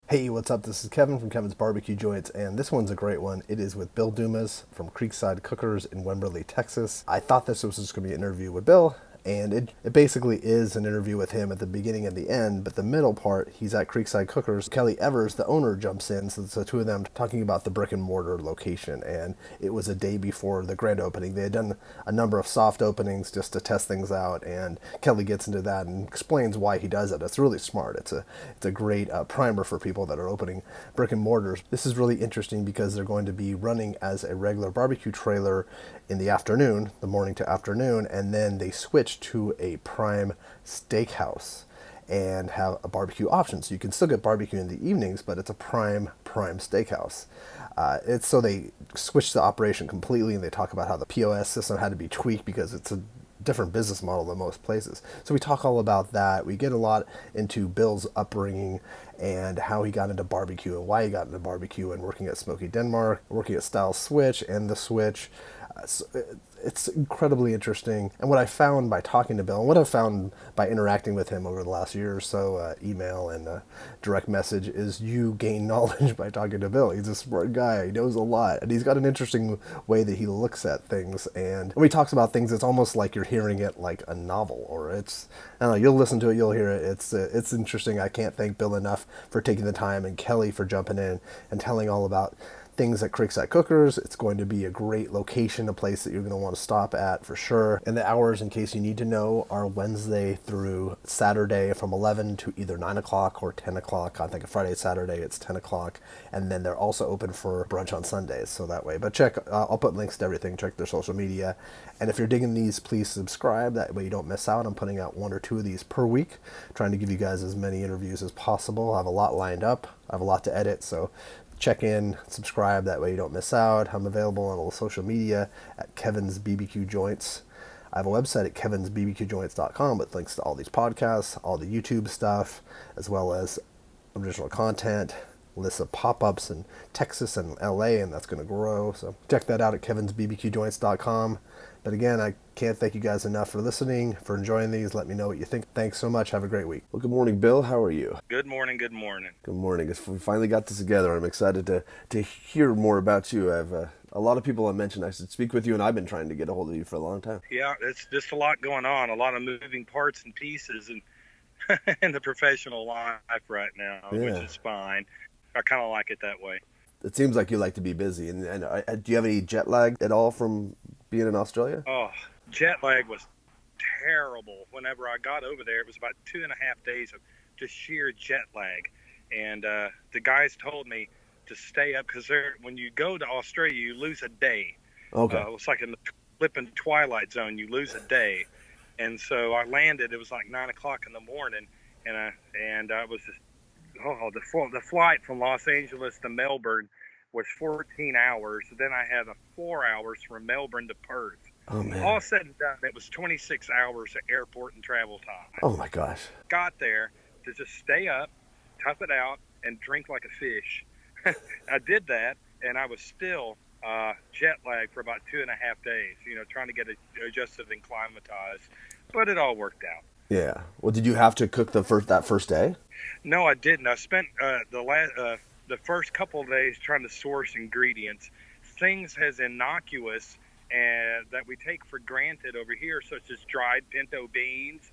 Hey, what's up? This is Kevin from Kevin's BBQ Joints, and this one's a great one. It is with Bill Dumas from Creekside Cookers in Wimberley, Texas. I thought this was just going to be an interview with Bill, and it basically is an interview with him at the beginning and the end, but the middle part, he's at Creekside Cookers. Kelly Evers, the owner, jumps in, so it's the two of them talking about the brick and mortar location, and it was a day before the grand opening. They had done a number of soft openings just to test things out, and Kelly gets into that and explains why he does it. It's really smart. It's a great primer for people that are opening brick and mortars. This is really interesting because they're going to be running as a regular barbecue trailer in the afternoon, the morning to afternoon, and then they switch to a prime steakhouse and have a barbecue option. So you can still get barbecue in the evenings, but it's a prime steakhouse. It's so they switched the operation completely, and they talk about how the POS system had to be tweaked because it's a different business model than most places. So we talk all about that. We get a lot into Bill's upbringing and how he got into barbecue and why he got into barbecue and working at Smokey Denmark, working at Stiles Switch and the Switch. So it's incredibly interesting. And what I found by talking to Bill, and what I've found by interacting with him over the last year or so, email and direct message, is you gain knowledge by talking to Bill. He's a smart guy. He knows a lot. And he's got an interesting way that he looks at things. And when he talks about things, it's almost like you're hearing it like a novel. Or it's, I don't know, you'll listen to it, you'll hear it. It's interesting. I can't thank Bill enough for taking the time, and Kelly for jumping in and telling all about things at Creekside Cookers. It's going to be a great location, a place that you're going to want to stop at for sure. And the hours, in case you need to know, are Wednesday through Saturday from 11 to either 9 o'clock or 10 o'clock. I think Friday, Saturday, it's 10 o'clock. And then they're also open for brunch on Sundays, so that way. But check, I'll put links to everything. Check their social media. And if you're digging these, please subscribe. That way you don't miss out. I'm putting out 1 or 2 of these per week, trying to give you guys as many interviews as possible. I have a lot lined up. I have a lot to edit, so check in, subscribe, that way you don't miss out. I'm available on all social media at Kevin's BBQ Joints. I have a website at kevinsbbqjoints.com with links to all these podcasts, all the YouTube stuff, as well as original content, lists of pop-ups in Texas and LA, and that's going to grow. So check that out at kevinsbbqjoints.com. But again, I can't thank you guys enough for listening, for enjoying these. Let me know what you think. Thanks so much. Have a great week. Well, good morning, Bill. How are you? Good morning, good morning. Good morning. We finally got this together. I'm excited to hear more about you. I've a lot of people have mentioned I should speak with you, and I've been trying to get a hold of you for a long time. Yeah, it's just a lot going on, a lot of moving parts and pieces and in the professional life right now, which is fine. I kind of like it that way. It seems like you like to be busy. And do you have any jet lag at all from being in Australia? Oh, jet lag was terrible. Whenever I got over there, it was about 2.5 days of just sheer jet lag. And the guys told me to stay up because when you go to Australia, you lose a day. Okay. It's like in the flipping twilight zone, you lose a day. And so I landed, it was like 9 o'clock in the morning, and I was just, the flight from Los Angeles to Melbourne was 14 hours. Then I had 4 hours from Melbourne to Perth. Oh, man. All said and done, it was 26 hours of airport and travel time. Oh, my gosh. Got there to just stay up, tough it out, and drink like a fish. I did that, and I was still jet lagged for about 2.5 days, trying to get adjusted and climatized. But it all worked out. Yeah. Well, did you have to cook that first day? No, I didn't. I spent the first couple of days trying to source ingredients, things as innocuous and that we take for granted over here, such as dried pinto beans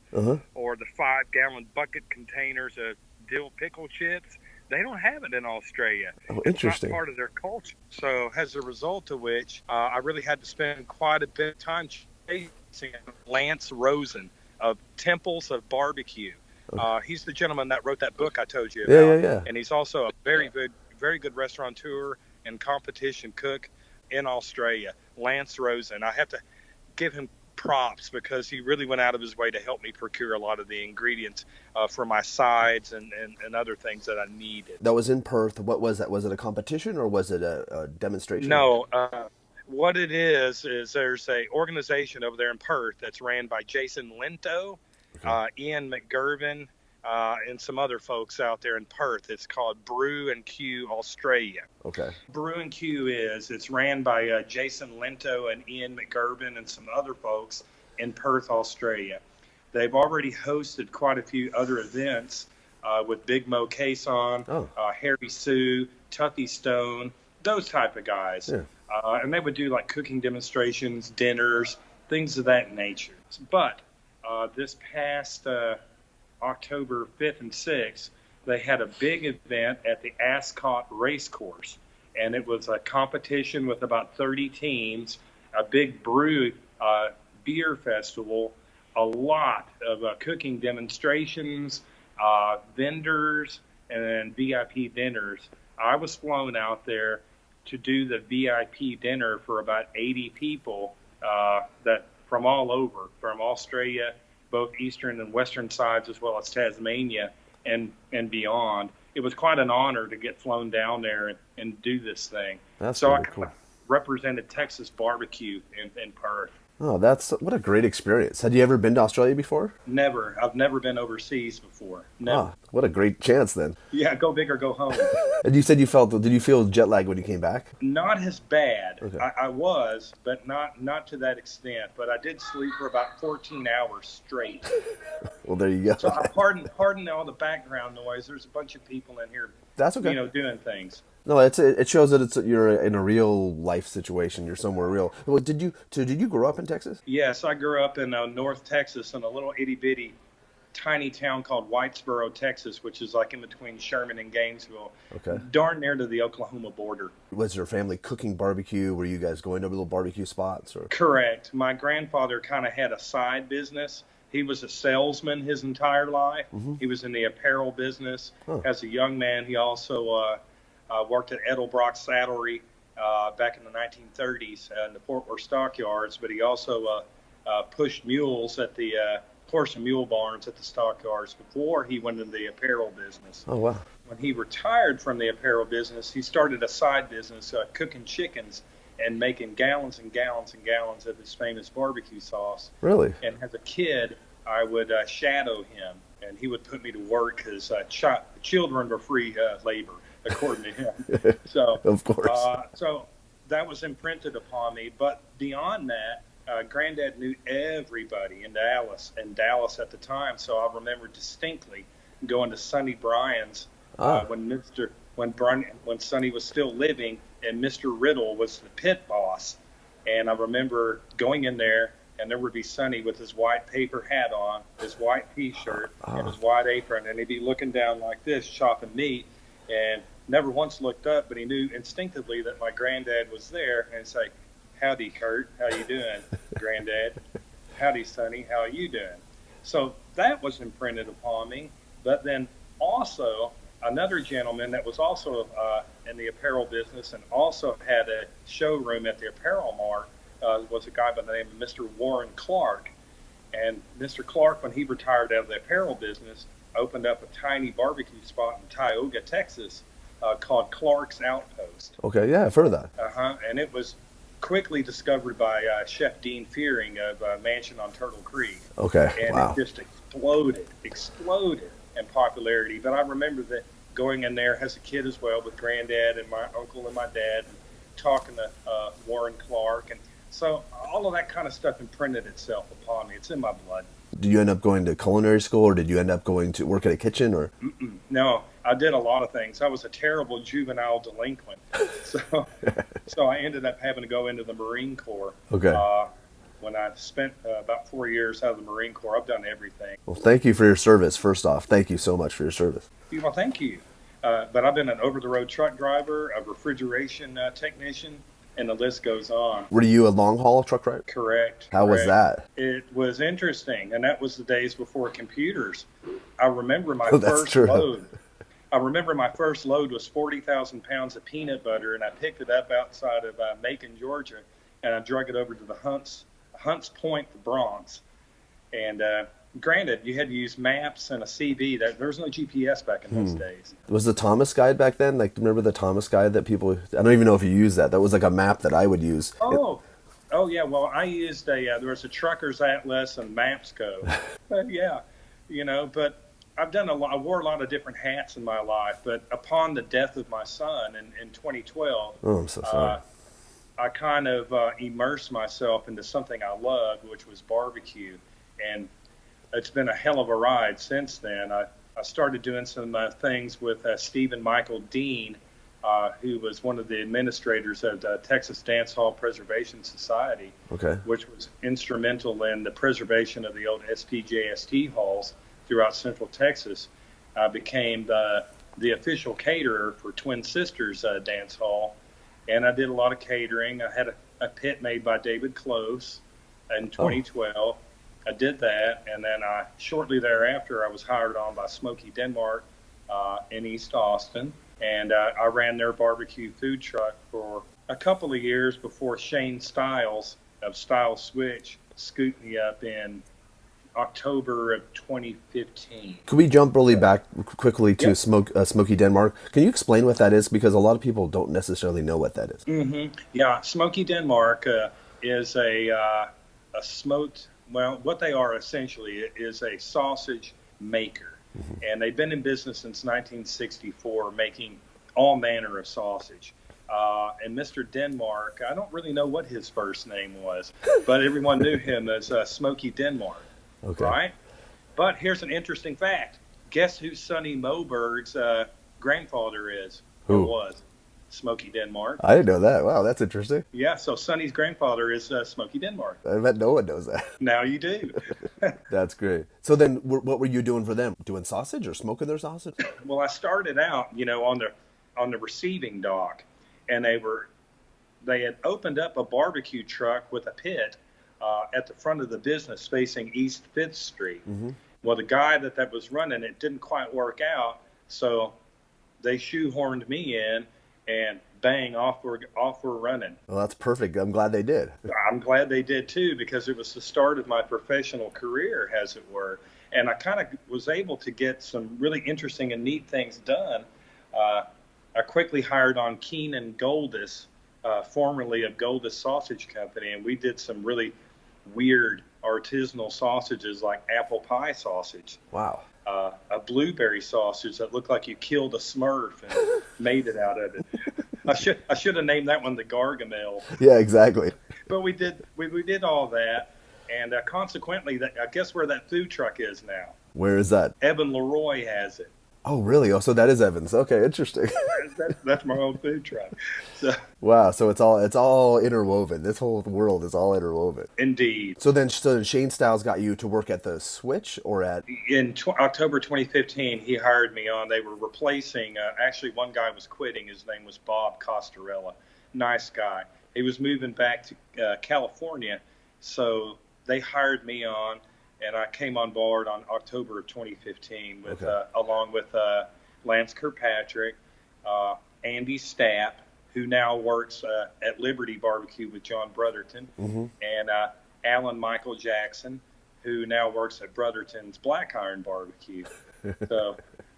or the 5-gallon bucket containers of dill pickle chips. They don't have it in Australia. Oh, interesting. It's not part of their culture. So as a result of which, I really had to spend quite a bit of time chasing Lance Rosen of Temples of Barbecue. He's the gentleman that wrote that book I told you about. Yeah. And he's also a very good restaurateur and competition cook in Australia. Lance Rosen. I have to give him props because he really went out of his way to help me procure a lot of the ingredients for my sides and other things that I needed. That was in Perth. What was that? Was it a competition or was it a demonstration? No. What it is there's a organization over there in Perth that's ran by Jason Linto, Ian McGurvin, and some other folks out there in Perth. It's called Brew and Q Australia. Okay. Brew and Q it's ran by Jason Linto and Ian McGurvin and some other folks in Perth, Australia. They've already hosted quite a few other events with Big Mo Cason, Oh. Harry Sue, Tuffy Stone, those type of guys. Yeah. And they would do like cooking demonstrations, dinners, things of that nature. But this past October 5th and 6th, they had a big event at the Ascot Racecourse. And it was a competition with about 30 teams, a big beer festival, a lot of cooking demonstrations, vendors, and then VIP dinners. I was flown out there to do the VIP dinner for about 80 people that from all over, from Australia, both eastern and western sides, as well as Tasmania and beyond. It was quite an honor to get flown down there and do this thing. That's so really I cool. Represented Texas barbecue in Perth. Oh, what a great experience. Had you ever been to Australia before? Never. I've never been overseas before. Never. Ah, what a great chance then. Yeah, go big or go home. And you said did you feel jet lag when you came back? Not as bad. Okay. I was, but not to that extent. But I did sleep for about 14 hours straight. Well, there you go. So pardon all the background noise. There's a bunch of people in here, That's okay. Doing things. No, it shows that you're in a real life situation. You're somewhere real. Well, did you grow up in Texas? Yes, I grew up in North Texas in a little itty bitty tiny town called Whitesboro, Texas, which is like in between Sherman and Gainesville. Okay. Darn near to the Oklahoma border. Was your family cooking barbecue? Were you guys going to little barbecue spots? Or? Correct. My grandfather kind of had a side business. He was a salesman his entire life. Mm-hmm. He was in the apparel business. Oh. As a young man, he also worked at Edelbrock Saddlery back in the 1930s in the Fort Worth stockyards, but he also pushed mules at the horse and mule barns at the stockyards before he went into the apparel business. Oh, wow. When he retired from the apparel business, he started a side business cooking chickens and making gallons and gallons and gallons of his famous barbecue sauce. Really? And as a kid, I would shadow him, and he would put me to work because children were free labor, according to him. So, of course. So that was imprinted upon me. But beyond that, Granddad knew everybody in Dallas at the time. So I remember distinctly going to Sonny Bryan's when Sonny was still living, and Mr. Riddle was the pit boss. And I remember going in there, and there would be Sonny with his white paper hat on, his white T-shirt, and his white apron, and he'd be looking down like this, chopping meat, and never once looked up, but he knew instinctively that my granddad was there, and say, "Howdy, Kurt. How you doing, Granddad? Howdy, Sonny. How are you doing?" So that was imprinted upon me. But then also another gentleman that was also in the apparel business and also had a showroom at the Apparel Mart was a guy by the name of Mr. Warren Clark. And Mr. Clark, when he retired out of the apparel business, opened up a tiny barbecue spot in Tioga, Texas, called Clark's Outpost. Okay, yeah, I've heard of that. And it was quickly discovered by Chef Dean Fearing of Mansion on Turtle Creek. Okay, and wow. It just exploded in popularity. But I remember that going in there as a kid as well with Granddad and my uncle and my dad, and talking to Warren Clark. And so all of that kind of stuff imprinted itself upon me. It's in my blood. Did you end up going to culinary school, or did you end up going to work at a kitchen? Or No, I did a lot of things. I was a terrible juvenile delinquent. So I ended up having to go into the Marine Corps. Okay. When I spent about 4 years out of the Marine Corps, I've done everything. Well, thank you for your service, first off. Thank you so much for your service. Well, thank you. But I've been an over-the-road truck driver, a refrigeration technician, and the list goes on. Were you a long-haul truck driver? Correct. How was that? It was interesting, and that was the days before computers. I remember my first load. I remember my first load was 40,000 pounds of peanut butter, and I picked it up outside of Macon, Georgia, and I drug it over to the Hunts Point, the Bronx. And granted, you had to use maps and a CV. There was no GPS back in those days. Was the Thomas guide back then? Like, remember the Thomas guide that people? I don't even know if you used that. That was like a map that I would use. Oh yeah. Well, I used there was a Trucker's Atlas and Mapsco. Yeah, but I've done a lot. I wore a lot of different hats in my life. But upon the death of my son in 2012, I'm so sorry. I kind of immersed myself into something I loved, which was barbecue, and it's been a hell of a ride since then. I started doing some things with Stephen Michael Dean, who was one of the administrators of the Texas Dance Hall Preservation Society, Okay. which was instrumental in the preservation of the old STJST halls throughout Central Texas. I became the official caterer for Twin Sisters Dance Hall, and I did a lot of catering. I had a pit made by David Close in 2012. I did that, and then shortly thereafter, I was hired on by Smokey Denmark in East Austin, and I ran their barbecue food truck for a couple of years before Shane Stiles of Stiles Switch scooped me up in October of 2015. Could we jump really back quickly to Yep. Smokey Denmark? Can you explain what that is? Because a lot of people don't necessarily know what that is. Mm-hmm. Yeah, Smokey Denmark is a smoked, well, what they are essentially is a sausage maker. And they've been in business since 1964, making all manner of sausage. And Mr. Denmark, I don't really know what his first name was, but everyone knew him as Smokey Denmark, Okay. right? But here's an interesting fact. Guess who Sonny Moberg's grandfather is? Who? Or was? Smokey Denmark. I didn't know that. Wow, that's interesting. Yeah, so Sonny's grandfather is Smokey Denmark. I bet no one knows that. Now you do. That's great. So then, what were you doing for them? Doing sausage or smoking their sausage? Well, I started out, on the receiving dock, and they had opened up a barbecue truck with a pit at the front of the business facing East 5th Street. Mm-hmm. Well, the guy that was running it didn't quite work out, so they shoehorned me in, and bang, off we're running. Well, that's perfect. I'm glad they did. I'm glad they did too, because it was the start of my professional career, as it were. And I kind of was able to get some really interesting and neat things done. I quickly hired on Keenan Goldis, formerly of Goldis Sausage Company, and we did some really weird artisanal sausages like apple pie sausage. Wow. A blueberry sausage that looked like you killed a Smurf and made it out of it. I should have named that one the Gargamel. Yeah, exactly. But we did all that, and consequently, I guess where that food truck is now. Where is that? Evan Leroy has it. Oh, really? Oh, so that is Evans. Okay, interesting. That's my old food truck. So, Wow. So it's all interwoven. This whole world is all interwoven. indeed. So then Shane Stiles got you to work at the Switch or at? In October 2015, he hired me on. They were replacing, actually one guy was quitting. His name was Bob Costarella. Nice guy. He was moving back to California, so they hired me on, and I came on board on October of 2015 with, along with Lance Kirkpatrick, Andy Stapp, who now works at Liberty Barbecue with John Brotherton, and Alan Michael Jackson, who now works at Brotherton's Black Iron Barbecue. So,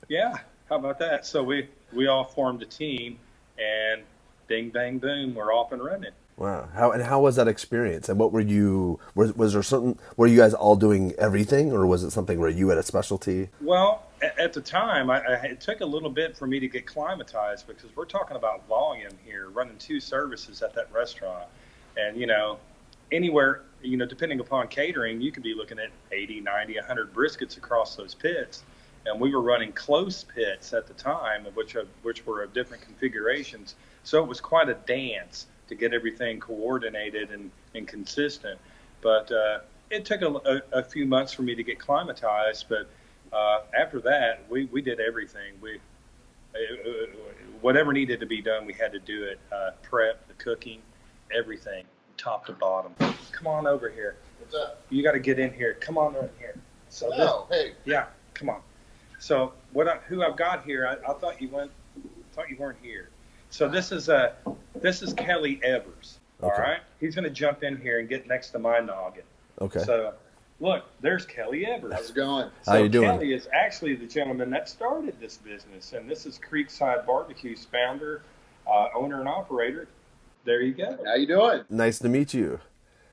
yeah, how about that? So we all formed a team, and bing, bang, boom, we're off and running. Wow. How was that experience? And what were you? Was there something? Were you guys all doing everything, or was it something where you had a specialty? Well, at the time, it took a little bit for me to get climatized, because we're talking about volume here, running 2 services at that restaurant. And, anywhere, depending upon catering, you could be looking at 80, 90, 100 briskets across those pits. And we were running close pits at the time, which were of different configurations. So it was quite a dance to get everything coordinated and consistent. But it took a few months for me to get climatized. But after that, we did everything. Whatever needed to be done, we had to do it. Prep, the cooking, everything, top to bottom. Come on over here. What's up? You got to get in here. Come on in here. So Hey. yeah, come on. So who I've got here? I thought you weren't here. So this is Kelly Evers. All Okay. right, he's going to jump in here and get next to my noggin. Okay. So look, there's Kelly Evers. How's it going? How you doing? Kelly is actually the gentleman that started this business, and this is Creekside Barbecue's founder, owner, and operator. There you go. How you doing? Nice to meet you.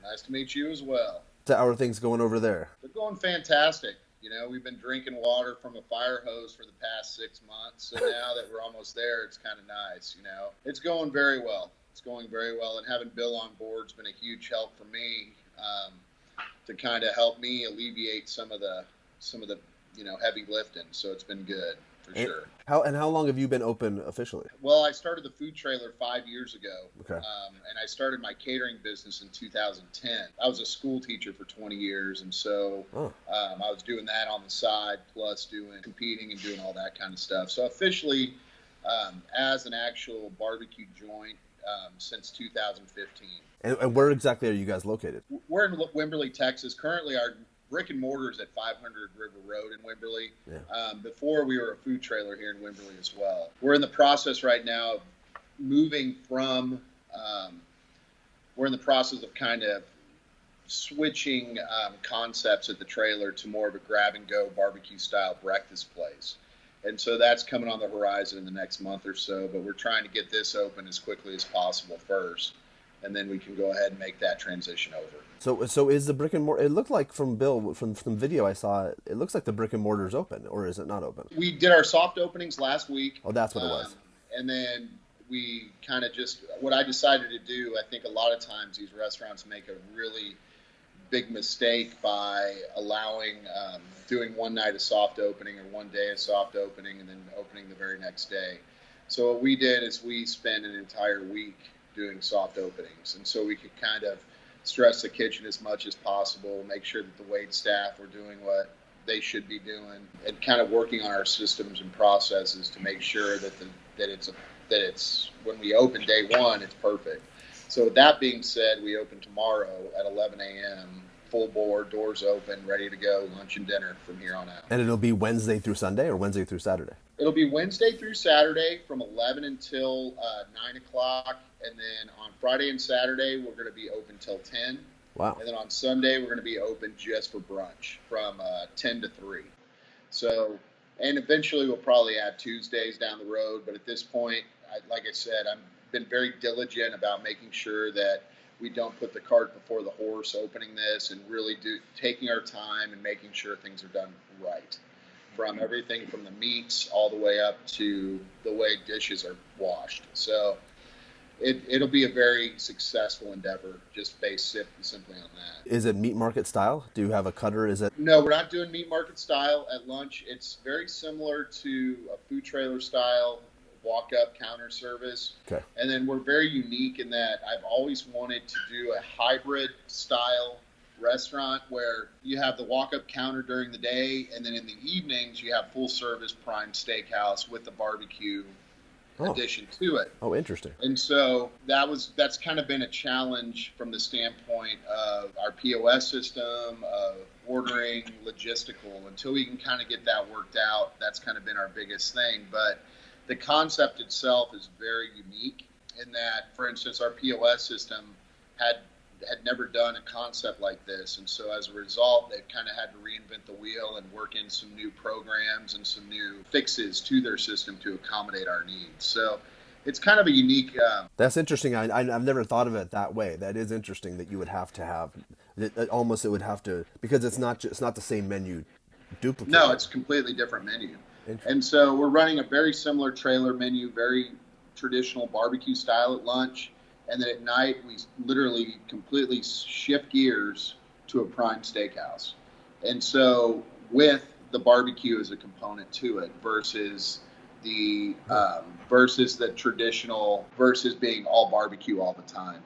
Nice to meet you as well. How are things going over there? They're going fantastic. We've been drinking water from a fire hose for the past 6 months, so now that we're almost there, it's kind of nice. It's going very well. It's going very well, and having Bill on board's been a huge help for me to kind of help me alleviate some of the heavy lifting. So it's been good for sure. How long have you been open officially? Well, I started the food trailer 5 years ago. Okay. And I started my catering business in 2010. I was a school teacher for 20 years. And so I was doing that on the side, plus competing and doing all that kind of stuff. So officially, as an actual barbecue joint, since 2015. And where exactly are you guys located? We're in Wimberley, Texas. Currently, our brick and mortar is at 500 River Road in Wimberley. Yeah. Before, we were a food trailer here in Wimberley as well. We're in the process right now of moving from, we're in the process of kind of switching concepts at the trailer to more of a grab-and-go barbecue-style breakfast place. And so that's coming on the horizon in the next month or so, but we're trying to get this open as quickly as possible first, and then we can go ahead and make that transition over. So is the brick and mortar, it looked like from Bill, from video I saw, it looks like the brick and mortar is open, or is it not open? We did our soft openings last week. Oh, that's what it was. And then we kind of what I decided to do, I think a lot of times these restaurants make a really big mistake by allowing doing one night a soft opening or one day a soft opening and then opening the very next day. So what we did is we spent an entire week doing soft openings, and so we could kind of stress the kitchen as much as possible, make sure that the wait staff were doing what they should be doing, and kind of working on our systems and processes to make sure that it's when we open day one, it's perfect. So with that being said, we open tomorrow at 11 a.m., full board, doors open, ready to go, lunch and dinner from here on out. And it'll be Wednesday through Sunday or Wednesday through Saturday? It'll be Wednesday through Saturday from 11 until 9 o'clock. And then on Friday and Saturday, we're going to be open till 10. Wow. And then on Sunday, we're going to be open just for brunch from 10 to 3. So, and eventually we'll probably add Tuesdays down the road. But at this point, like I said, I've been very diligent about making sure that we don't put the cart before the horse opening this, and really taking our time and making sure things are done right. From everything from the meats all the way up to the way dishes are washed. So it'll be a very successful endeavor, just based simply on that. Is it meat market style? Do you have a cutter? Is it? No, we're not doing meat market style at lunch. It's very similar to a food trailer style walk-up counter service. Okay. And then we're very unique in that I've always wanted to do a hybrid style restaurant where you have the walk-up counter during the day, and then in the evenings you have full-service prime steakhouse with the barbecue addition to it. Oh, interesting. And so that's kind of been a challenge from the standpoint of our POS system, of ordering, logistical. Until we can kind of get that worked out, that's kind of been our biggest thing. But the concept itself is very unique in that, for instance, our POS system had never done a concept like this. And so as a result, they've kind of had to reinvent the wheel and work in some new programs and some new fixes to their system to accommodate our needs. So it's kind of a unique... That's interesting. I've never thought of it that way. That is interesting that you would have to have... It would have to... Because it's not the same menu duplicate. No, it's a completely different menu. And so we're running a very similar trailer menu, very traditional barbecue style at lunch. And then at night, we literally completely shift gears to a prime steakhouse. And so with the barbecue as a component to it versus the traditional, versus being all barbecue all the time.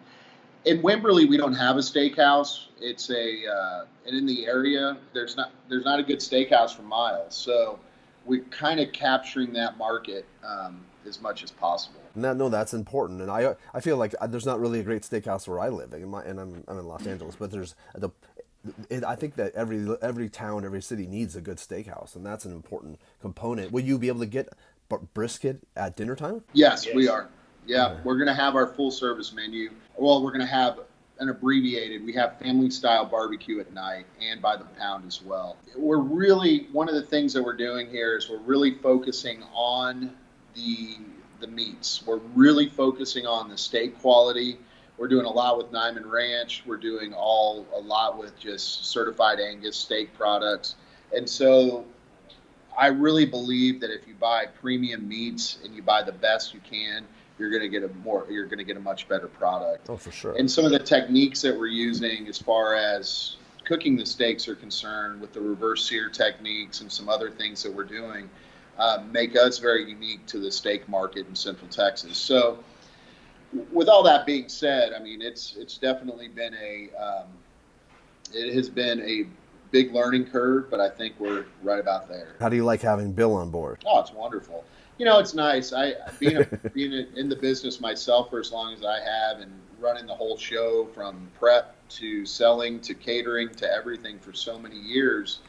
In Wimberley, we don't have a steakhouse. It's and in the area, there's not a good steakhouse for miles. So we're kind of capturing that market as much as possible. No, that's important, and I feel like there's not really a great steakhouse where I live, and I'm in Los Angeles, but I think that every town, every city needs a good steakhouse, and that's an important component. Will you be able to get brisket at dinner time? Yes, we are. Yeah, we're going to have our full service menu. Well, we're going to have an abbreviated. We have family style barbecue at night and by the pound as well. We're really, one of the things that we're doing here is we're really focusing on the meats. We're really focusing on the steak quality. We're doing a lot with Nyman Ranch. We're doing a lot with just certified Angus steak products. And so I really believe that if you buy premium meats and you buy the best you can, you're going to get a much better product. Oh, for sure. And some of the techniques that we're using as far as cooking the steaks are concerned, with the reverse sear techniques and some other things that we're doing, make us very unique to the steak market in Central Texas. So with all that being said, I mean, it's definitely been it has been a big learning curve, but I think we're right about there. How do you like having Bill on board? Oh, it's wonderful. You know, it's nice. Being in the business myself for as long as I have, and running the whole show from prep to selling to catering to everything for so many years,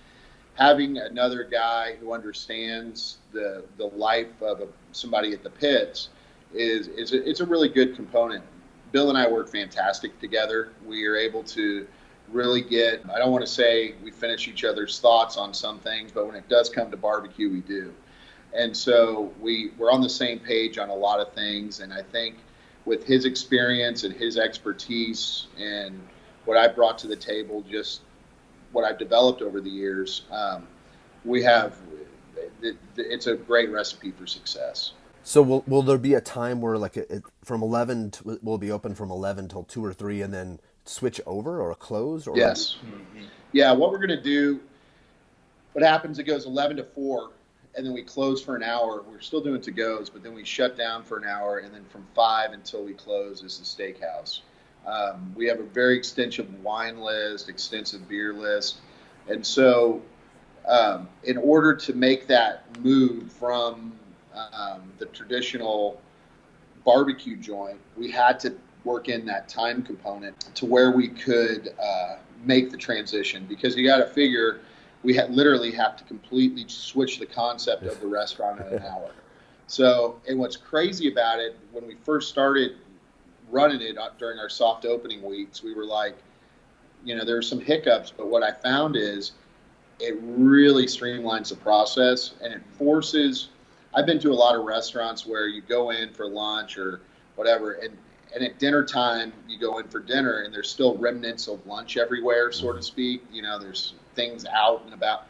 having another guy who understands the life of somebody at the pits it's a really good component. Bill and I work fantastic together. We are able to really get, I don't want to say we finish each other's thoughts on some things, but when it does come to barbecue, we do. And so we're on the same page on a lot of things. And I think with his experience and his expertise and what I brought to the table, just what I've developed over the years, it's a great recipe for success. So will there be a time where like from 11 will be open from 11 till 2 or 3 and then switch over or close? Or yes. Mm-hmm. Yeah, what we're going to do, what happens, it goes 11 to 4, and then we close for an hour. We're still doing to-goes, but then we shut down for an hour, and then from 5 until we close is the steakhouse. We have a very extensive wine list, extensive beer list, and so in order to make that move from the traditional barbecue joint, we had to work in that time component to where we could make the transition, because you got to figure we literally have to completely switch the concept of the restaurant in an hour. So, and what's crazy about it, when we first started running it during our soft opening weeks, we were like, there were some hiccups, but what I found is it really streamlines the process, and it forces, I've been to a lot of restaurants where you go in for lunch or whatever, and at dinner time, you go in for dinner, and there's still remnants of lunch everywhere, so to speak. There's things out and about.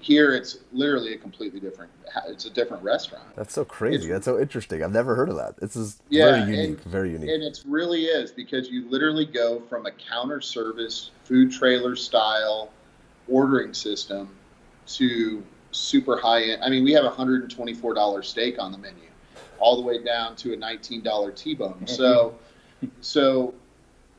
Here, it's literally it's a different restaurant. That's so crazy. That's so interesting. I've never heard of that. This is very unique, very unique. And it really is, because you literally go from a counter service, food trailer style ordering system to super high end. I mean, we have a $124 steak on the menu, all the way down to a $19 T-bone. So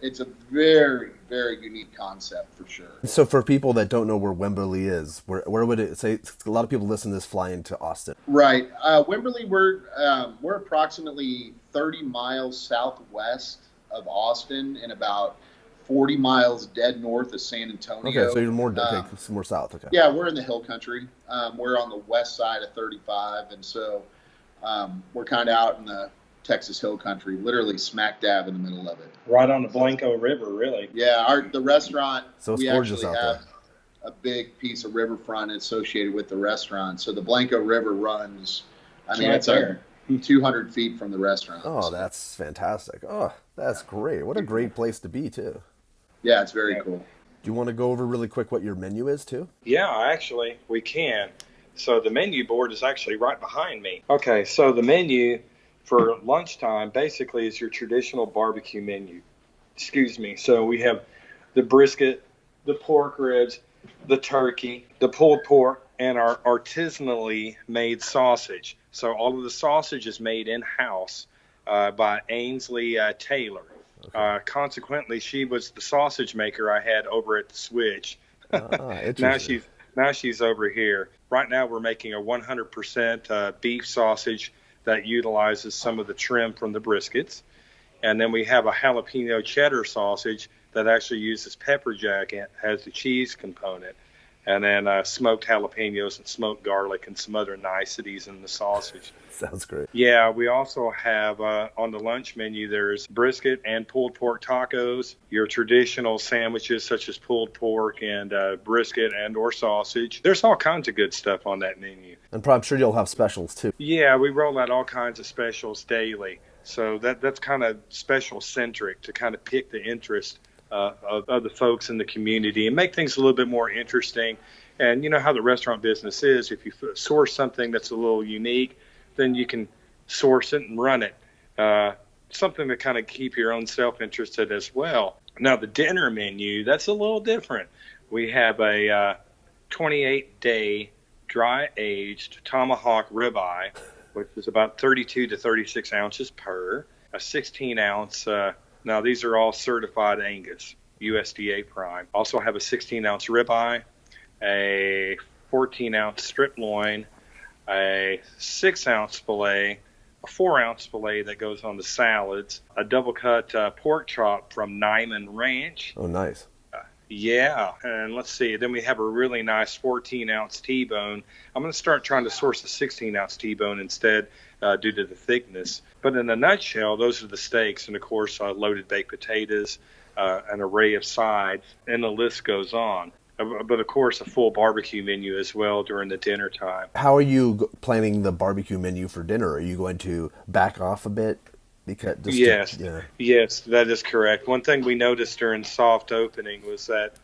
it's a very, very unique concept for sure. So for people that don't know where Wimberley is, where would it say? A lot of people listen to this fly into Austin. Right. Wimberley, we're approximately 30 miles southwest of Austin and about 40 miles dead north of San Antonio. Okay, so you're more south. Okay. Yeah, we're in the hill country. We're on the west side of 35, and so we're kind of out in the Texas hill country, literally smack dab in the middle of it. Right on the Blanco River, really. Yeah, the restaurant, so it's we gorgeous actually out have there. A big piece of riverfront associated with the restaurant. So the Blanco River runs, it's 200 feet from the restaurant. Oh, that's fantastic. Oh, that's great. What a great place to be, too. Yeah, it's very cool. Do you want to go over really quick what your menu is, too? Yeah, actually, we can. So the menu board is actually right behind me. Okay, so the menu for lunchtime basically is your traditional barbecue menu. So we have the brisket, the pork ribs, the turkey, the pulled pork, and our artisanally made sausage. So all of the sausage is made in-house by Ainsley Taylor. Okay. Consequently, she was the sausage maker I had over at the Switch. Now she's over here. Right now we're making a 100% beef sausage that utilizes some of the trim from the briskets. And then we have a jalapeno cheddar sausage that actually uses pepper jack and has the cheese component. And then smoked jalapenos and smoked garlic and some other niceties in the sausage. Sounds great. Yeah, we also have on the lunch menu, there's brisket and pulled pork tacos, your traditional sandwiches such as pulled pork and brisket and or sausage. There's all kinds of good stuff on that menu. And I'm sure you'll have specials too. Yeah, we roll out all kinds of specials daily. So that's kind of special centric to kind of pick the interest of the folks in the community and make things a little bit more interesting. And you know how the restaurant business is. If you source something that's a little unique, then you can source it and run it. Something to kind of keep your own self interested as well. Now, the dinner menu, that's a little different. We have a 28-day dry-aged tomahawk ribeye, which is about 32 to 36 ounces per, a 16-ounce. Now, these are all certified Angus, USDA prime. Also have a 16-ounce ribeye, a 14-ounce strip loin, a 6-ounce filet, a 4-ounce filet that goes on the salads, a double-cut pork chop from Nyman Ranch. Oh, nice. Yeah, and let's see. Then we have a really nice 14-ounce T-bone. I'm going to start trying to source a 16-ounce T-bone instead due to the thickness. But in a nutshell, those are the steaks, and of course, loaded baked potatoes, an array of sides, and the list goes on. But of course, a full barbecue menu as well during the dinner time. How are you planning the barbecue menu for dinner? Are you going to back off a bit? Yes, that is correct. One thing we noticed during soft opening was that,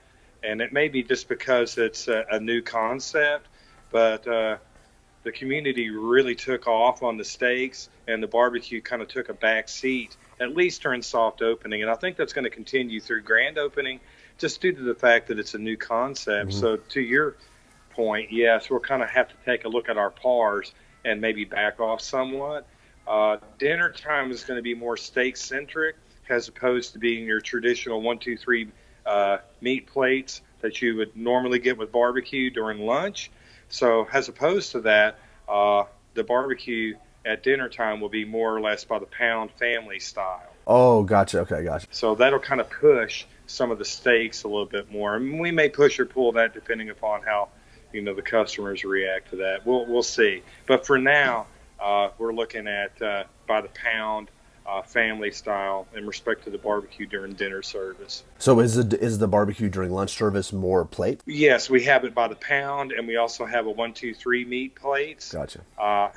and it may be just because it's a new concept, but the community really took off on the steaks, and the barbecue kind of took a back seat, at least during soft opening. And I think that's going to continue through grand opening, just due to the fact that it's a new concept. Mm-hmm. So to your point, yes, we'll kind of have to take a look at our pars and maybe back off somewhat. Dinner time is going to be more steak-centric as opposed to being your traditional 1, 2, 3 meat plates that you would normally get with barbecue during lunch. So as opposed to that, the barbecue at dinner time will be more or less by the pound family style. Oh, gotcha. Okay, gotcha. So that'll kind of push some of the steaks a little bit more. I mean, we may push or pull that depending upon how, the customers react to that. We'll see. But for now, we're looking at by the pound family style in respect to the barbecue during dinner service. So is the barbecue during lunch service more plate? Yes, we have it by the pound, and we also have a 1, 2, 3 meat plates. Gotcha.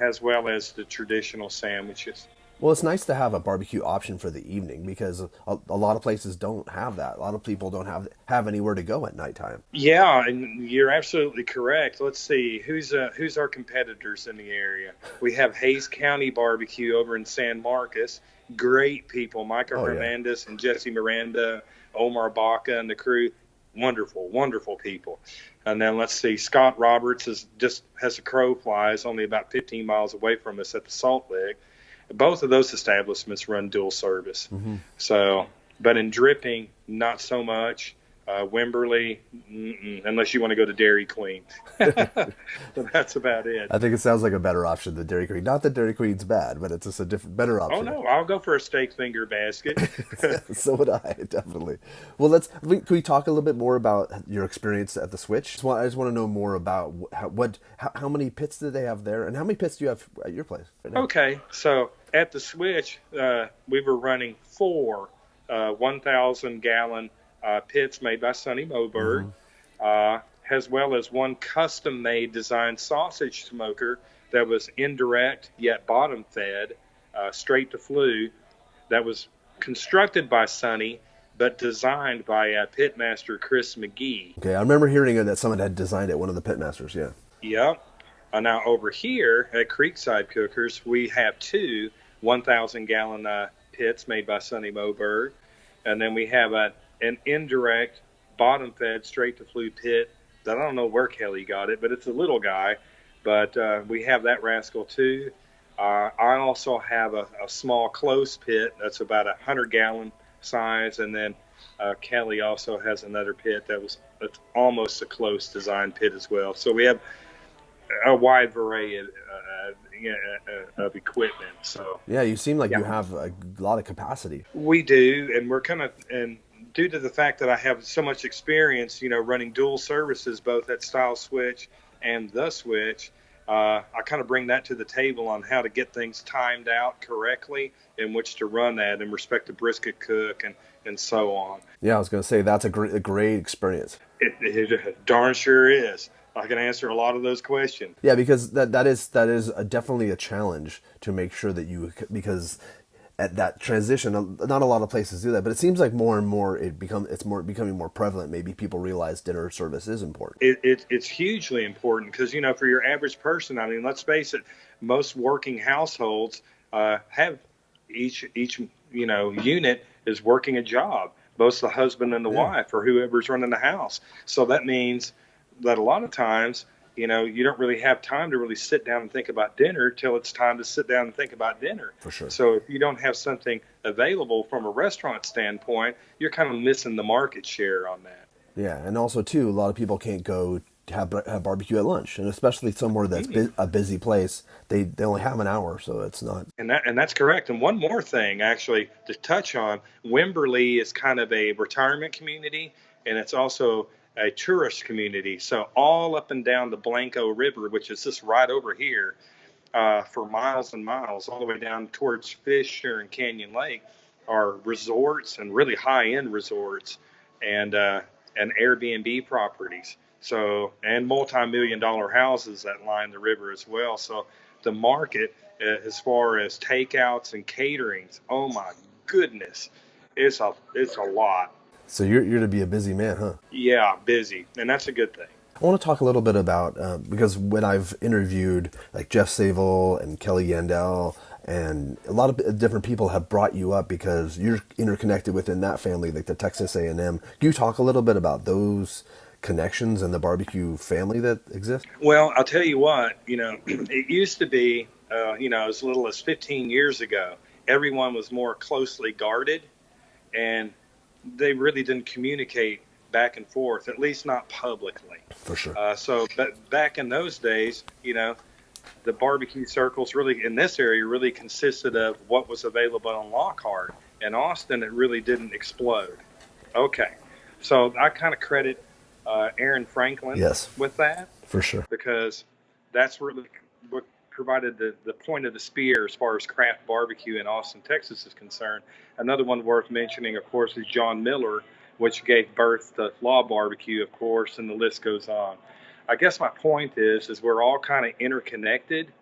As well as the traditional sandwiches. Well, it's nice to have a barbecue option for the evening because a lot of places don't have that. A lot of people don't have anywhere to go at nighttime. Yeah, and you're absolutely correct. Let's see, who's our competitors in the area? We have Hayes County Barbecue over in San Marcos. Great people, Micah Hernandez and Jesse Miranda, Omar Baca and the crew. Wonderful, wonderful people. And then let's see, Scott Roberts is just as a crow flies, only about 15 miles away from us at the Salt Lick. Both of those establishments run dual service. Mm-hmm. So, but in dripping, not so much. Wimberley, unless you want to go to Dairy Queen. So that's about it. I think it sounds like a better option than Dairy Queen. Not that Dairy Queen's bad, but it's just a better option. Oh, no, I'll go for a steak finger basket. So would I, definitely. Well, can we talk a little bit more about your experience at the Switch? I just want to know more about how many pits did they have there, and how many pits do you have at your place right now? Okay, so at the Switch, we were running 4 1,000-gallon pits made by Sonny Moberg, as well as 1 custom-made designed sausage smoker that was indirect yet bottom-fed, straight to flue, that was constructed by Sonny but designed by pitmaster Chris McGee. Okay, I remember hearing that someone had designed it, one of the pitmasters, yeah. Yep. Now over here at Creekside Cookers, we have 2 1,000-gallon pits made by Sonny Moberg, and then we have an indirect bottom-fed straight-to-flue pit that I don't know where Kelly got it, but it's a little guy. But we have that rascal too. I also have a small close pit that's about 100-gallon size, and then Kelly also has another pit that's almost a close design pit as well. So we have a wide variety of equipment. So yeah, you seem like you have a lot of capacity. We do, and we're kind of due to the fact that I have so much experience, running dual services both at Stiles Switch and the Switch, I kind of bring that to the table on how to get things timed out correctly in which to run that in respect to brisket cook and so on. Yeah, I was going to say that's a great experience. It darn sure is. I can answer a lot of those questions. Yeah, because that is definitely a challenge to make sure that because at that transition, not a lot of places do that, but it seems like more and more it's becoming more prevalent. Maybe people realize dinner service is important. It's hugely important because for your average person, I mean, let's face it, most working households have each unit is working a job. both the husband and the Yeah. wife or whoever's running the house. So that means that a lot of times, you don't really have time to really sit down and think about dinner till it's time to sit down and think about dinner. For sure. So if you don't have something available from a restaurant standpoint, you're kind of missing the market share on that. Yeah, and also too, a lot of people can't go have barbecue at lunch, and especially somewhere that's a busy place, they only have an hour, so it's not. And that's correct. And one more thing, actually, to touch on, Wimberley is kind of a retirement community, and it's also a tourist community. So all up and down the Blanco River, which is just right over here, for miles and miles, all the way down towards Fisher and Canyon Lake, are resorts and really high-end resorts and Airbnb properties. So, and multi-million-dollar houses that line the river as well. So the market, as far as takeouts and caterings, oh my goodness, it's a lot. So you're to be a busy man, huh? Yeah, busy, and that's a good thing. I want to talk a little bit about, because when I've interviewed like Jeff Savell and Kelly Yandel, and a lot of different people have brought you up because you're interconnected within that family, like the Texas A&M. Can you talk a little bit about those connections and the barbecue family that exists? Well, I'll tell you what, it used to be, as little as 15 years ago, everyone was more closely guarded, and they really didn't communicate back and forth, at least not publicly. For sure. But back in those days, the barbecue circles really in this area really consisted of what was available on Lockhart. In Austin, it really didn't explode. Okay. So I kind of credit Aaron Franklin with that. For sure. Because that's really what provided the point of the spear as far as craft barbecue in Austin, Texas is concerned. Another one worth mentioning, of course, is John Miller, which gave birth to Law Barbecue, of course, and the list goes on. I guess my point is we're all kind of interconnected.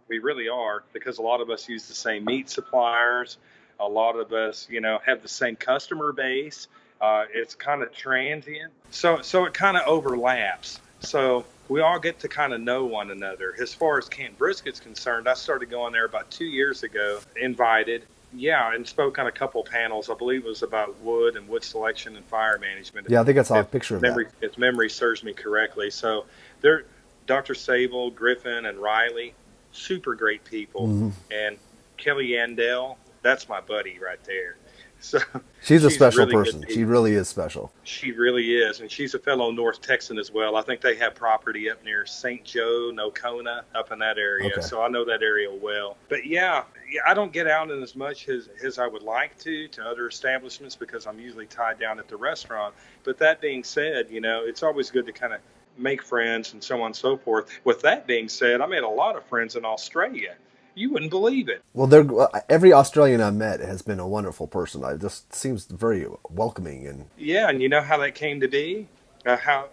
We really are, because a lot of us use the same meat suppliers. A lot of us, have the same customer base. It's kind of transient. So it kind of overlaps. So we all get to kind of know one another. As far as Camp Brisket's concerned, I started going there about 2 years ago, invited. Yeah, and spoke on a couple panels. I believe it was about wood and wood selection and fire management. Yeah, I think I saw a picture of that. If memory serves me correctly. So they're Dr. Sable, Griffin, and Riley, super great people. Mm-hmm. And Kelly Yandel, that's my buddy right there. So she's a special really person. She really is special. She really is, and she's a fellow North Texan as well. I think they have property up near St. Joe, Nocona, up in that area. Okay. So I know that area well. But yeah, I don't get out in as much as I would like to other establishments because I'm usually tied down at the restaurant. But that being said, it's always good to kind of make friends and so on and so forth. With that being said, I made a lot of friends in Australia. You wouldn't believe it. Well, every Australian I've met has been a wonderful person. It just seems very welcoming. And yeah, and you know how that came to be? How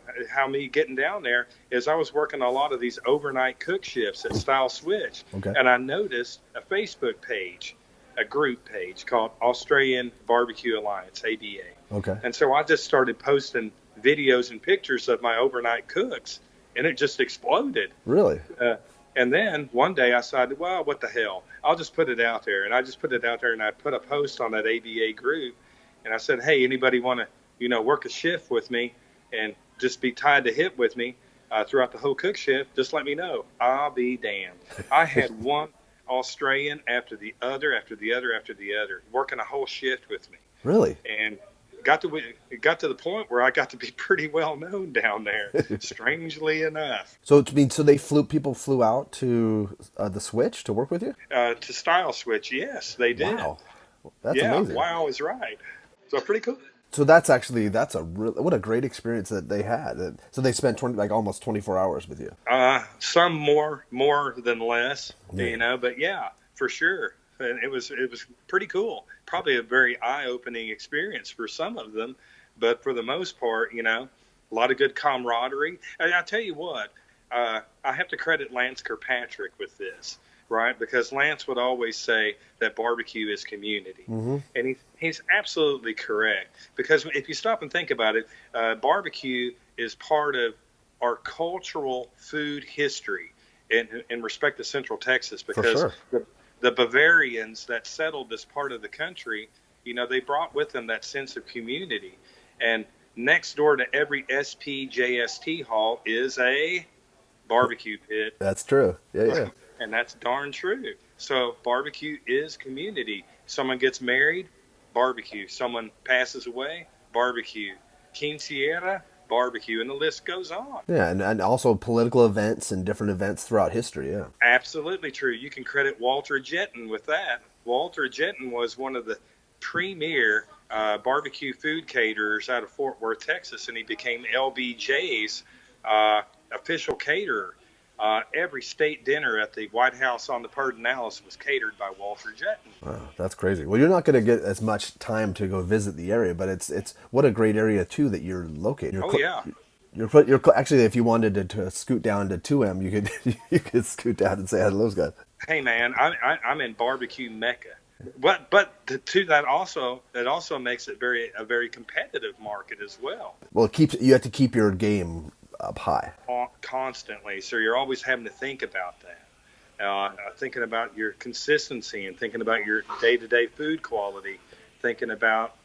me getting down there is I was working a lot of these overnight cook shifts at Stiles Switch. Okay. And I noticed a Facebook page, a group page called Australian Barbecue Alliance, ABA. Okay. And so I just started posting videos and pictures of my overnight cooks, and it just exploded. Really? And then one day I decided, well, what the hell? I'll just put it out there. And I just put it out there, and I put a post on that ABA group. And I said, hey, anybody want to, work a shift with me and just be tied to hip with me throughout the whole cook shift? Just let me know. I'll be damned. I had one Australian after the other, working a whole shift with me. Really? And it got to the point where I got to be pretty well known down there, strangely enough. So people flew out to the Switch to work with you? To Style Switch, yes, they did. Wow, that's amazing. Wow is right. So pretty cool. So what a great experience that they had. So they spent almost 24 hours with you. Some more than less, but yeah, for sure. And it was pretty cool. Probably a very eye-opening experience for some of them, but for the most part, a lot of good camaraderie. And I tell you what, I have to credit Lance Kirkpatrick with this, right? Because Lance would always say that barbecue is community, mm-hmm. and he's absolutely correct. Because if you stop and think about it, barbecue is part of our cultural food history in respect to Central Texas, because the Bavarians that settled this part of the country, They brought with them that sense of community. And next door to every SPJST hall is a barbecue pit. That's true. Yeah. And that's darn true. So barbecue is community. Someone gets married, barbecue. Someone passes away, barbecue. Quinceañera, barbecue, and the list goes on. Yeah, and also political events and different events throughout history, yeah. Absolutely true. You can credit Walter Jetton with that. Walter Jetton was one of the premier barbecue food caterers out of Fort Worth, Texas, and he became LBJ's official caterer. Every state dinner at the White House on the Pedernales was catered by Walter Jetton. Wow, that's crazy. Well, you're not going to get as much time to go visit the area, but it's what a great area too that you're located. You're actually, if you wanted to scoot down to 2M, you could scoot down and say hi to those guys. Hey man, I'm in barbecue Mecca. But to that also makes it a very competitive market as well. Well, you have to keep your game up high constantly, so you're always having to think about that, thinking about your consistency and thinking about your day-to-day food quality, thinking about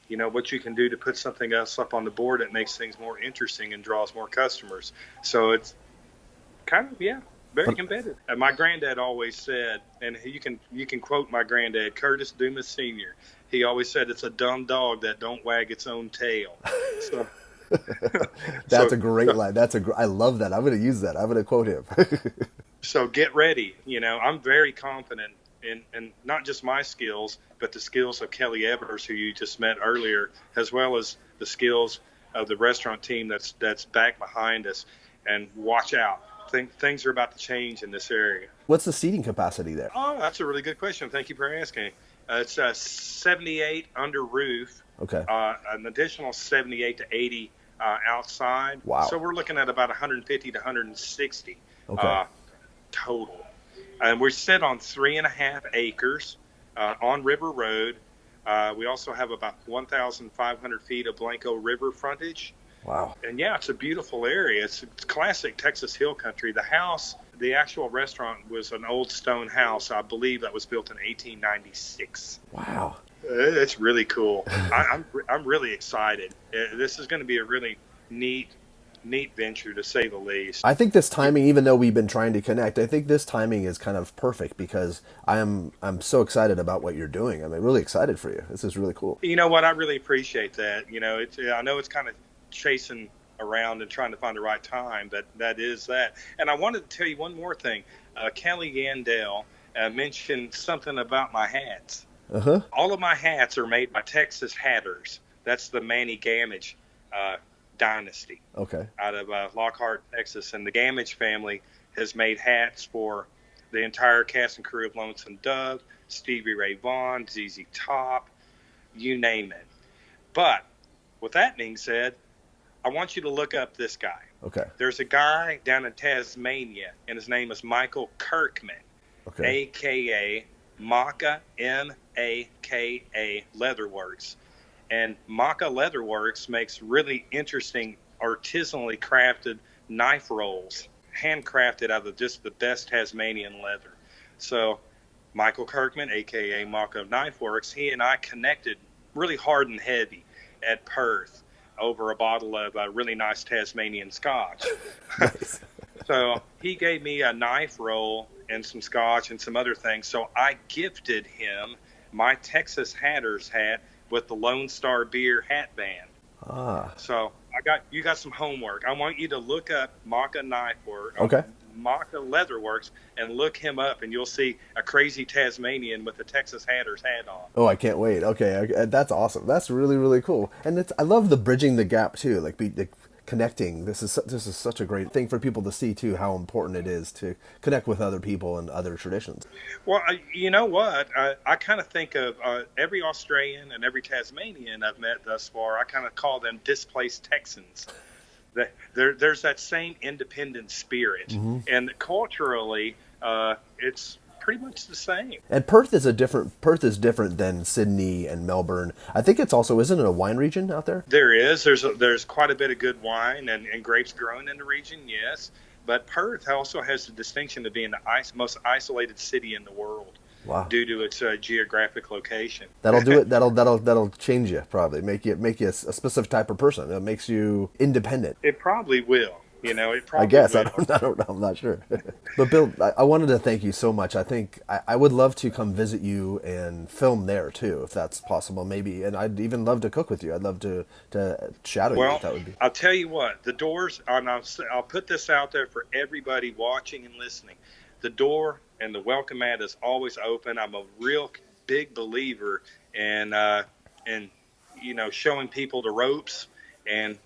what you can do to put something else up on the board that makes things more interesting and draws more customers. So it's kind of very competitive. And my granddad always said, and you can quote my granddad, Curtis Dumas Sr. He always said, "It's a dumb dog that don't wag its own tail." So that's a great line. I love that. I'm going to use that. I'm going to quote him. So get ready. I'm very confident in not just my skills, but the skills of Kelly Evers, who you just met earlier, as well as the skills of the restaurant team that's back behind us. And watch out. Things are about to change in this area. What's the seating capacity there? Oh, that's a really good question. Thank you for asking. It's 78 under roof. Okay. An additional 78 to 80 outside. Wow. So we're looking at about 150 to 160 total. And we sit on 3.5 acres on River Road. We also have about 1,500 feet of Blanco River frontage. Wow. And it's a beautiful area. It's classic Texas Hill Country. The actual restaurant was an old stone house. I believe that was built in 1896. Wow. It's really cool. I'm really excited. This is going to be a really neat venture, to say the least. I think this timing, even though we've been trying to connect, I think this timing is kind of perfect because I'm so excited about what you're doing. I'm really excited for you. This is really cool. You know what? I really appreciate that. I know it's kind of chasing around and trying to find the right time, but that is that. And I wanted to tell you one more thing. Kelly Yandell mentioned something about my hats. Uh-huh. All of my hats are made by Texas Hatters. That's the Manny Gamage dynasty. Okay. Out of Lockhart, Texas. And the Gamage family has made hats for the entire cast and crew of Lonesome Dove, Stevie Ray Vaughan, ZZ Top, you name it. But with that being said, I want you to look up this guy. Okay. There's a guy down in Tasmania, and his name is Michael Kirkman, a.k.a. Maka, M-A-K-A, Leatherworks. And Maka Leatherworks makes really interesting, artisanally crafted knife rolls, handcrafted out of just the best Tasmanian leather. So Michael Kirkman, a.k.a. Maka Knife Works, he and I connected really hard and heavy at Perth over a bottle of really nice Tasmanian scotch. Nice. So he gave me a knife roll and some scotch and some other things. So I gifted him my Texas Hatters hat with the Lone Star Beer hat band. So you got some homework. I want you to look up Maka Knife Work. Okay. Maka Leatherworks, and look him up, and you'll see a crazy Tasmanian with the Texas Hatters hat on. Oh, I can't wait. Okay, that's awesome. That's really, really cool. And I love the bridging the gap too, like connecting. This is such a great thing for people to see too, how important it is to connect with other people and other traditions. Well, you know what? I kind of think of every Australian and every Tasmanian I've met thus far, I kind of call them displaced Texans. There's that same independent spirit, mm-hmm. and culturally, it's pretty much the same. And Perth is different than Sydney and Melbourne. I think isn't it a wine region out there? There is. There's quite a bit of good wine and grapes grown in the region, yes. But Perth also has the distinction of being the most isolated city in the world. Wow. due to its geographic location. That'll do it. That'll change you probably. Make you a specific type of person. It makes you independent. It probably will. It probably I guess will. I don't know. I'm not sure. But Bill, I wanted to thank you so much. I think I would love to come visit you and film there too, if that's possible. Maybe, and I'd even love to cook with you. I'd love to shadow you. If that would be. I'll tell you what. The doors. And I'll put this out there for everybody watching and listening. The door and the welcome mat is always open. I'm a real big believer in showing people the ropes and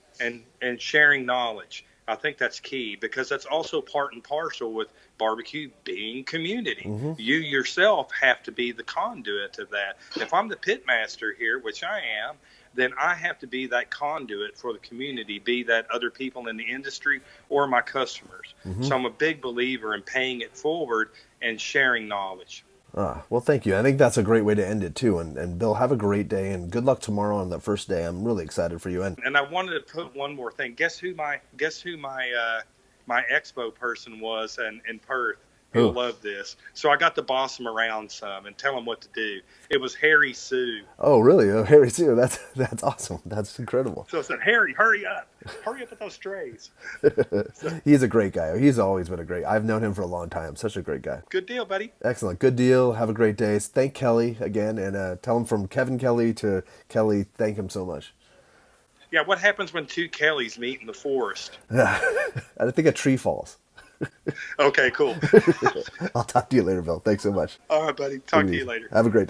sharing knowledge. I think that's key, because that's also part and parcel with barbecue being community. Mm-hmm. You yourself have to be the conduit of that. If I'm the pit master here, which I am, then I have to be that conduit for the community, be that other people in the industry or my customers. Mm-hmm. So I'm a big believer in paying it forward and sharing knowledge. Well, thank you. I think that's a great way to end it too. And Bill, have a great day and good luck tomorrow on the first day. I'm really excited for you. And I wanted to put one more thing. Guess who my expo person was in Perth? You'll love this. So I got to boss him around some and tell him what to do. It was Harry Sue. Oh, really? Oh, Harry Sue. That's awesome. That's incredible. So I said, Harry, hurry up. Hurry up with those trays. He's a great guy. He's always been I've known him for a long time. Such a great guy. Good deal, buddy. Excellent. Good deal. Have a great day. Thank Kelly again, and tell him from Kevin Kelly to Kelly, thank him so much. Yeah, what happens when two Kellys meet in the forest? I think a tree falls. Okay, cool. I'll talk to you later, Bill. Thanks so much. All right, buddy. Talk to you later. Have a great day.